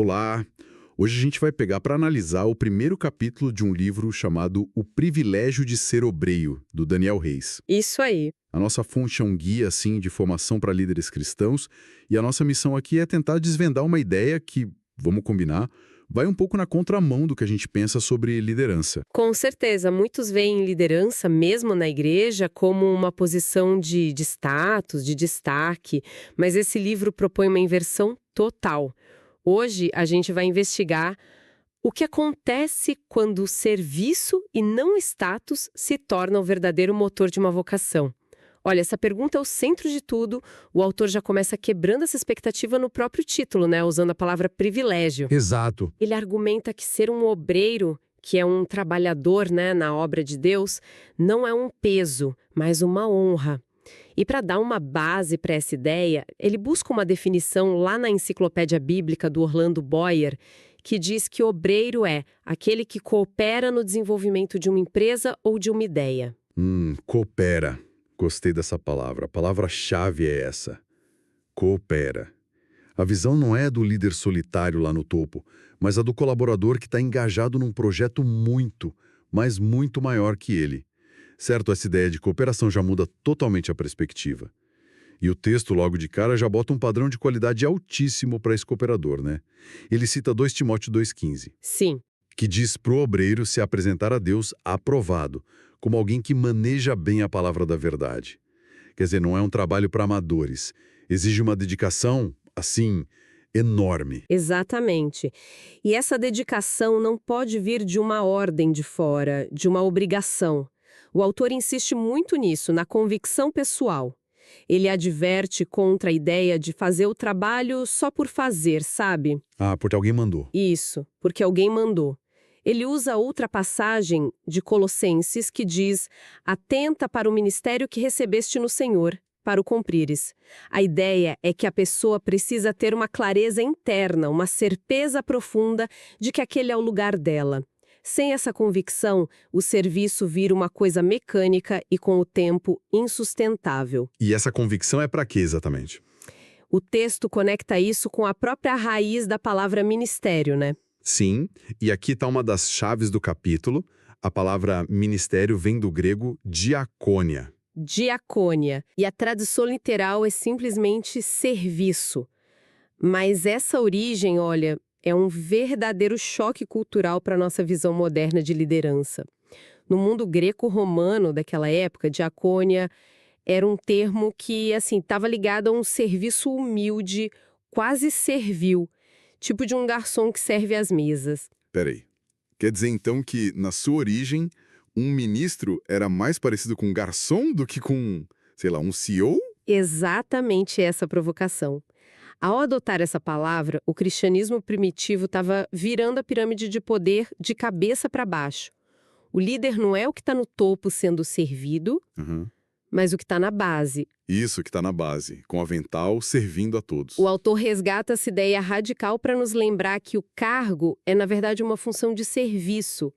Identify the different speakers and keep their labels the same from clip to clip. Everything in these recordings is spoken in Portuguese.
Speaker 1: Olá! Hoje a gente vai pegar para analisar o primeiro capítulo de um livro chamado O Privilégio de Ser Obreiro, do Daniel Reis.
Speaker 2: Isso aí.
Speaker 1: A nossa fonte é um guia, assim, de formação para líderes cristãos, e a nossa missão aqui é tentar desvendar uma ideia que, vamos combinar, vai um pouco na contramão do que a gente pensa sobre liderança.
Speaker 2: Com certeza, muitos veem liderança, mesmo na igreja, como uma posição de status, de destaque, mas esse livro propõe uma inversão total. Hoje a gente vai investigar o que acontece quando o serviço e não status se tornam o verdadeiro motor de uma vocação. Olha, essa pergunta é o centro de tudo. O autor já começa quebrando essa expectativa no próprio título, né? Usando a palavra privilégio.
Speaker 1: Exato.
Speaker 2: Ele argumenta que ser um obreiro, que é um trabalhador, né, na obra de Deus, não é um peso, mas uma honra. E para dar uma base para essa ideia, ele busca uma definição lá na Enciclopédia Bíblica do Orlando Boyer, que diz que obreiro é aquele que coopera no desenvolvimento de uma empresa ou de uma ideia.
Speaker 1: Coopera. Gostei dessa palavra. A palavra-chave é essa. Coopera. A visão não é do líder solitário lá no topo, mas a do colaborador que está engajado num projeto muito, mas muito maior que ele. Certo, essa ideia de cooperação já muda totalmente a perspectiva. E o texto, logo de cara, já bota um padrão de qualidade altíssimo para esse cooperador, né? Ele cita 2 Timóteo 2,15,
Speaker 2: Sim.
Speaker 1: que diz pro obreiro se apresentar a Deus aprovado, como alguém que maneja bem a palavra da verdade. Quer dizer, não é um trabalho para amadores. Exige uma dedicação, assim, enorme.
Speaker 2: Exatamente. E essa dedicação não pode vir de uma ordem de fora, de uma obrigação. O autor insiste muito nisso, na convicção pessoal. Ele adverte contra a ideia de fazer o trabalho só por fazer, sabe?
Speaker 1: Ah, porque alguém mandou.
Speaker 2: Isso, porque alguém mandou. Ele usa outra passagem de Colossenses que diz: atenta para o ministério que recebeste no Senhor, para o cumprires. A ideia é que a pessoa precisa ter uma clareza interna, uma certeza profunda de que aquele é o lugar dela. Sem essa convicção, o serviço vira uma coisa mecânica e, com o tempo, insustentável.
Speaker 1: E essa convicção é para quê exatamente?
Speaker 2: O texto conecta isso com a própria raiz da palavra ministério, né?
Speaker 1: Sim, e aqui está uma das chaves do capítulo. A palavra ministério vem do grego diakônia.
Speaker 2: Diacônia. E a tradução literal é simplesmente serviço. Mas essa origem, olha, é um verdadeiro choque cultural para a nossa visão moderna de liderança. No mundo greco-romano daquela época, diacônia era um termo que, assim, estava ligado a um serviço humilde, quase servil, tipo de um garçom que serve às mesas.
Speaker 1: Peraí, quer dizer então que, na sua origem, um ministro era mais parecido com um garçom do que com, sei lá, um CEO?
Speaker 2: Exatamente essa provocação. Ao adotar essa palavra, o cristianismo primitivo estava virando a pirâmide de poder de cabeça para baixo. O líder não é o que está no topo sendo servido,
Speaker 1: Uhum.
Speaker 2: mas o que está na base.
Speaker 1: Isso que está na base, com avental servindo a todos.
Speaker 2: O autor resgata essa ideia radical para nos lembrar que o cargo é, na verdade, uma função de serviço.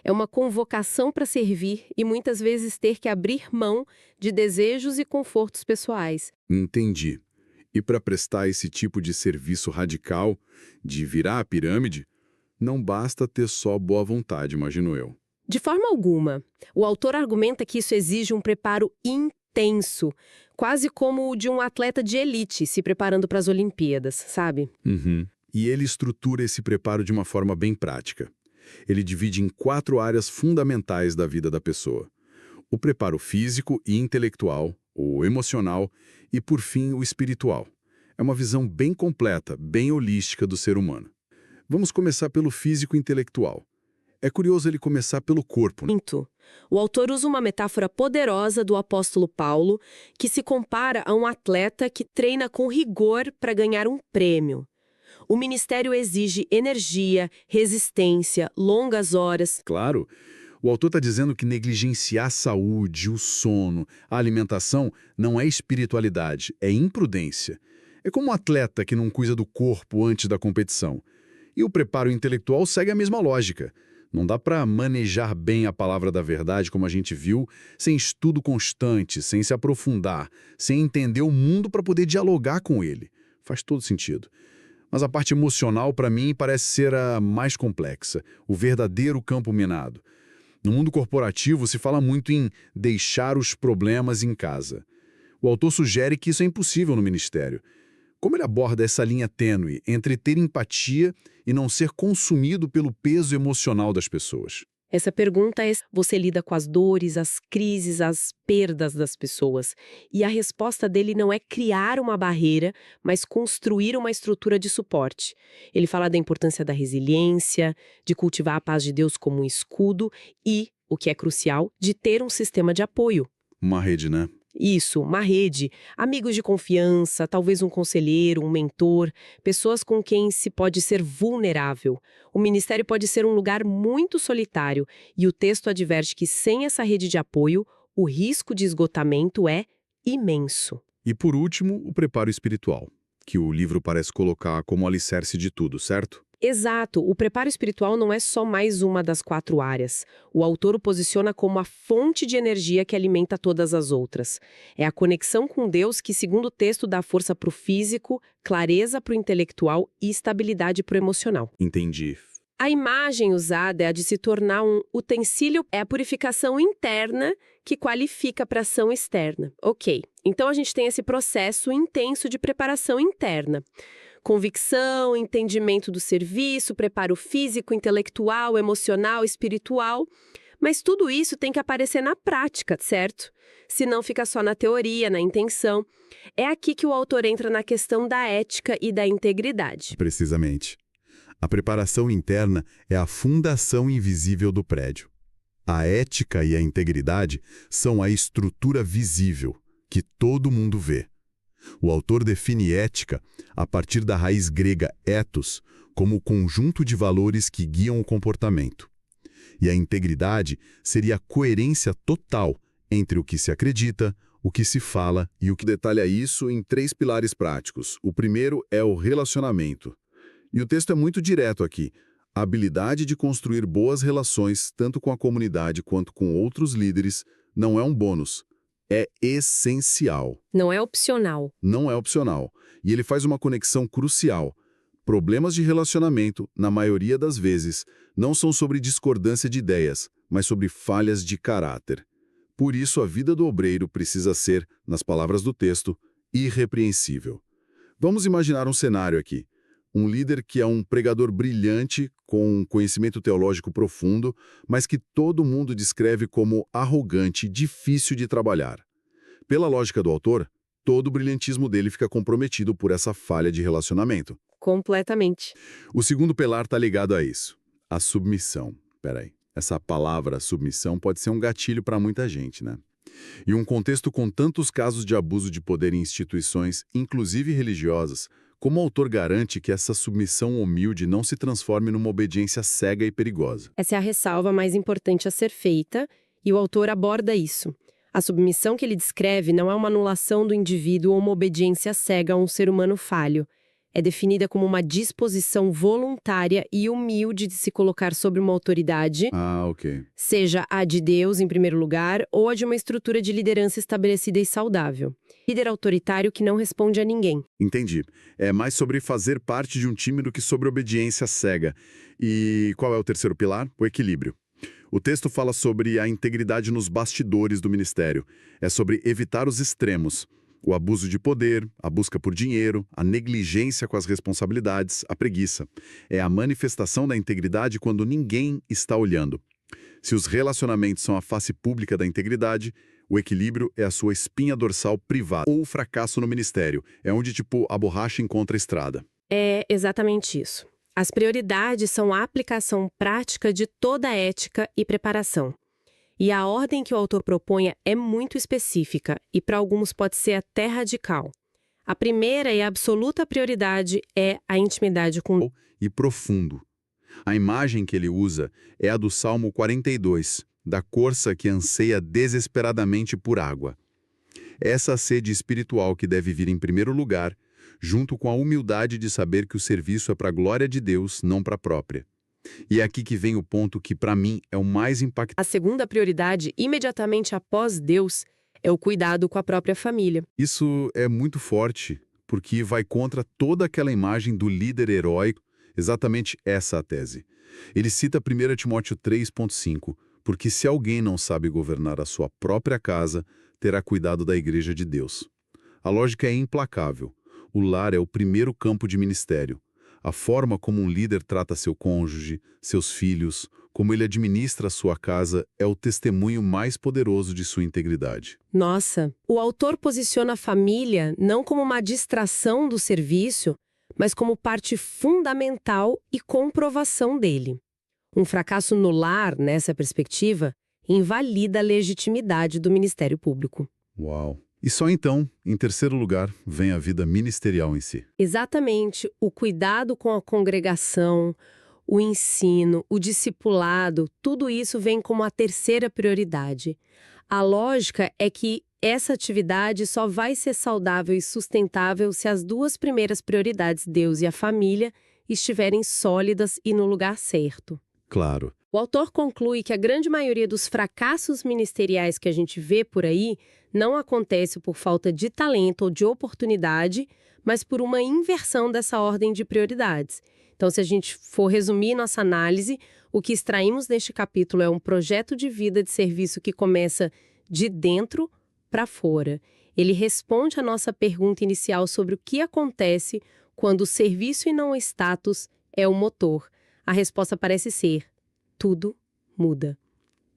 Speaker 2: É uma convocação para servir e muitas vezes ter que abrir mão de desejos e confortos pessoais.
Speaker 1: Entendi. E para prestar esse tipo de serviço radical, de virar a pirâmide, não basta ter só boa vontade, imagino eu.
Speaker 2: De forma alguma. O autor argumenta que isso exige um preparo intenso, quase como o de um atleta de elite se preparando para as Olimpíadas, sabe?
Speaker 1: Uhum. E ele estrutura esse preparo de uma forma bem prática. Ele divide em 4 áreas fundamentais da vida da pessoa: o preparo físico e intelectual, o emocional e, por fim, o espiritual. É uma visão bem completa, bem holística do ser humano. Vamos começar pelo físico e intelectual. É curioso ele começar pelo corpo, né?
Speaker 2: Muito. O autor usa uma metáfora poderosa do apóstolo Paulo, que se compara a um atleta que treina com rigor para ganhar um prêmio. O ministério exige energia, resistência, longas horas.
Speaker 1: Claro, o autor está dizendo que negligenciar a saúde, o sono, a alimentação não é espiritualidade, é imprudência. É como um atleta que não cuida do corpo antes da competição. E o preparo intelectual segue a mesma lógica. Não dá para manejar bem a palavra da verdade, como a gente viu, sem estudo constante, sem se aprofundar, sem entender o mundo para poder dialogar com ele. Faz todo sentido. Mas a parte emocional, para mim, parece ser a mais complexa, o verdadeiro campo minado. No mundo corporativo, se fala muito em deixar os problemas em casa. O autor sugere que isso é impossível no ministério. Como ele aborda essa linha tênue entre ter empatia e não ser consumido pelo peso emocional das pessoas?
Speaker 2: Essa pergunta é: você lida com as dores, as crises, as perdas das pessoas. E a resposta dele não é criar uma barreira, mas construir uma estrutura de suporte. Ele fala da importância da resiliência, de cultivar a paz de Deus como um escudo e, o que é crucial, de ter um sistema de apoio.
Speaker 1: Uma rede, né?
Speaker 2: Isso, uma rede, amigos de confiança, talvez um conselheiro, um mentor, pessoas com quem se pode ser vulnerável. O ministério pode ser um lugar muito solitário e o texto adverte que sem essa rede de apoio, o risco de esgotamento é imenso.
Speaker 1: E por último, o preparo espiritual, que o livro parece colocar como alicerce de tudo, certo?
Speaker 2: Exato, o preparo espiritual não é só mais uma das 4 áreas. O autor o posiciona como a fonte de energia que alimenta todas as outras. É a conexão com Deus que, segundo o texto, dá força para o físico, clareza para o intelectual e estabilidade para o emocional.
Speaker 1: Entendi.
Speaker 2: A imagem usada é a de se tornar um utensílio, é a purificação interna que qualifica para a ação externa. Ok, então a gente tem esse processo intenso de preparação interna. Convicção, entendimento do serviço, preparo físico, intelectual, emocional, espiritual. Mas tudo isso tem que aparecer na prática, certo? Se não fica só na teoria, na intenção. É aqui que o autor entra na questão da ética e da integridade.
Speaker 1: Precisamente. A preparação interna é a fundação invisível do prédio. A ética e a integridade são a estrutura visível, que todo mundo vê. O autor define ética a partir da raiz grega ethos como o conjunto de valores que guiam o comportamento. E a integridade seria a coerência total entre o que se acredita, o que se fala e o que detalha isso em 3 pilares práticos. O primeiro é o relacionamento. E o texto é muito direto aqui. A habilidade de construir boas relações, tanto com a comunidade quanto com outros líderes, não é um bônus. É essencial.
Speaker 2: Não é opcional.
Speaker 1: Não é opcional. E ele faz uma conexão crucial. Problemas de relacionamento, na maioria das vezes, não são sobre discordância de ideias, mas sobre falhas de caráter. Por isso, a vida do obreiro precisa ser, nas palavras do texto, irrepreensível. Vamos imaginar um cenário aqui. Um líder que é um pregador brilhante, com um conhecimento teológico profundo, mas que todo mundo descreve como arrogante e difícil de trabalhar. Pela lógica do autor, todo o brilhantismo dele fica comprometido por essa falha de relacionamento.
Speaker 2: Completamente.
Speaker 1: O segundo pilar está ligado a isso, a submissão. Peraí, essa palavra submissão pode ser um gatilho para muita gente, né? E um contexto com tantos casos de abuso de poder em instituições, inclusive religiosas, como o autor garante que essa submissão humilde não se transforme numa obediência cega e perigosa?
Speaker 2: Essa é a ressalva mais importante a ser feita, e o autor aborda isso. A submissão que ele descreve não é uma anulação do indivíduo ou uma obediência cega a um ser humano falho. É definida como uma disposição voluntária e humilde de se colocar sob uma autoridade,
Speaker 1: Ok.
Speaker 2: seja a de Deus, em primeiro lugar, ou a de uma estrutura de liderança estabelecida e saudável. Líder autoritário que não responde a ninguém.
Speaker 1: Entendi. É mais sobre fazer parte de um time do que sobre obediência cega. E qual é o terceiro pilar? O equilíbrio. O texto fala sobre a integridade nos bastidores do ministério. É sobre evitar os extremos. O abuso de poder, a busca por dinheiro, a negligência com as responsabilidades, a preguiça. É a manifestação da integridade quando ninguém está olhando. Se os relacionamentos são a face pública da integridade, o equilíbrio é a sua espinha dorsal privada. Ou o fracasso no ministério. É onde, a borracha encontra a estrada.
Speaker 2: É exatamente isso. As prioridades são a aplicação prática de toda a ética e preparação. E a ordem que o autor propõe é muito específica e para alguns pode ser até radical. A primeira e absoluta prioridade é a intimidade com Deus.
Speaker 1: E profundo. A imagem que ele usa é a do Salmo 42, da corça que anseia desesperadamente por água. Essa sede espiritual que deve vir em primeiro lugar, junto com a humildade de saber que o serviço é para a glória de Deus, não para a própria. E é aqui que vem o ponto que, para mim, é o mais impactante.
Speaker 2: A segunda prioridade, imediatamente após Deus, é o cuidado com a própria família.
Speaker 1: Isso é muito forte, porque vai contra toda aquela imagem do líder heróico, exatamente essa a tese. Ele cita 1 Timóteo 3,5, porque se alguém não sabe governar a sua própria casa, terá cuidado da igreja de Deus. A lógica é implacável. O lar é o primeiro campo de ministério. A forma como um líder trata seu cônjuge, seus filhos, como ele administra a sua casa, é o testemunho mais poderoso de sua integridade.
Speaker 2: Nossa, o autor posiciona a família não como uma distração do serviço, mas como parte fundamental e comprovação dele. Um fracasso no lar, nessa perspectiva, invalida a legitimidade do Ministério Público.
Speaker 1: Uau! E só então, em terceiro lugar, vem a vida ministerial em si.
Speaker 2: Exatamente, o cuidado com a congregação, o ensino, o discipulado, tudo isso vem como a terceira prioridade. A lógica é que essa atividade só vai ser saudável e sustentável se as duas primeiras prioridades, Deus e a família, estiverem sólidas e no lugar certo.
Speaker 1: Claro.
Speaker 2: O autor conclui que a grande maioria dos fracassos ministeriais que a gente vê por aí não acontece por falta de talento ou de oportunidade, mas por uma inversão dessa ordem de prioridades. Então, se a gente for resumir nossa análise, o que extraímos neste capítulo é um projeto de vida de serviço que começa de dentro para fora. Ele responde à nossa pergunta inicial sobre o que acontece quando o serviço e não o status é o motor. A resposta parece ser: tudo muda.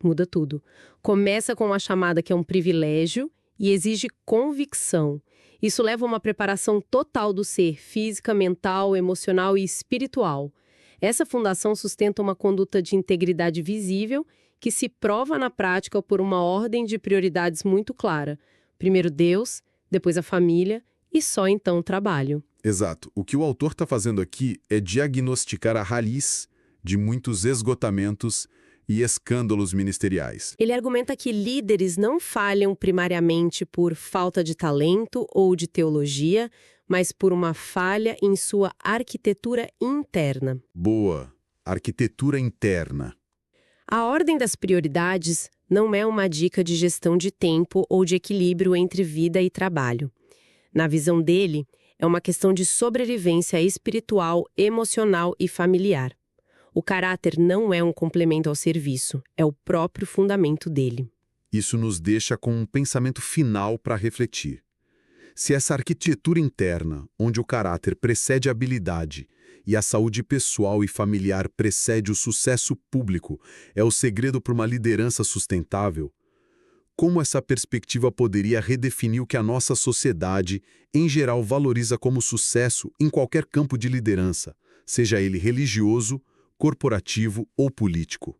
Speaker 2: Muda tudo. Começa com uma chamada que é um privilégio e exige convicção. Isso leva a uma preparação total do ser, física, mental, emocional e espiritual. Essa fundação sustenta uma conduta de integridade visível que se prova na prática por uma ordem de prioridades muito clara. Primeiro Deus, depois a família e só então o trabalho.
Speaker 1: Exato. O que o autor está fazendo aqui é diagnosticar a raiz de muitos esgotamentos e escândalos ministeriais.
Speaker 2: Ele argumenta que líderes não falham primariamente por falta de talento ou de teologia, mas por uma falha em sua arquitetura interna.
Speaker 1: Boa. Arquitetura interna.
Speaker 2: A ordem das prioridades não é uma dica de gestão de tempo ou de equilíbrio entre vida e trabalho. Na visão dele, é uma questão de sobrevivência espiritual, emocional e familiar. O caráter não é um complemento ao serviço, é o próprio fundamento dele.
Speaker 1: Isso nos deixa com um pensamento final para refletir. Se essa arquitetura interna, onde o caráter precede a habilidade e a saúde pessoal e familiar precede o sucesso público, é o segredo para uma liderança sustentável, como essa perspectiva poderia redefinir o que a nossa sociedade, em geral, valoriza como sucesso em qualquer campo de liderança, seja ele religioso, corporativo ou político?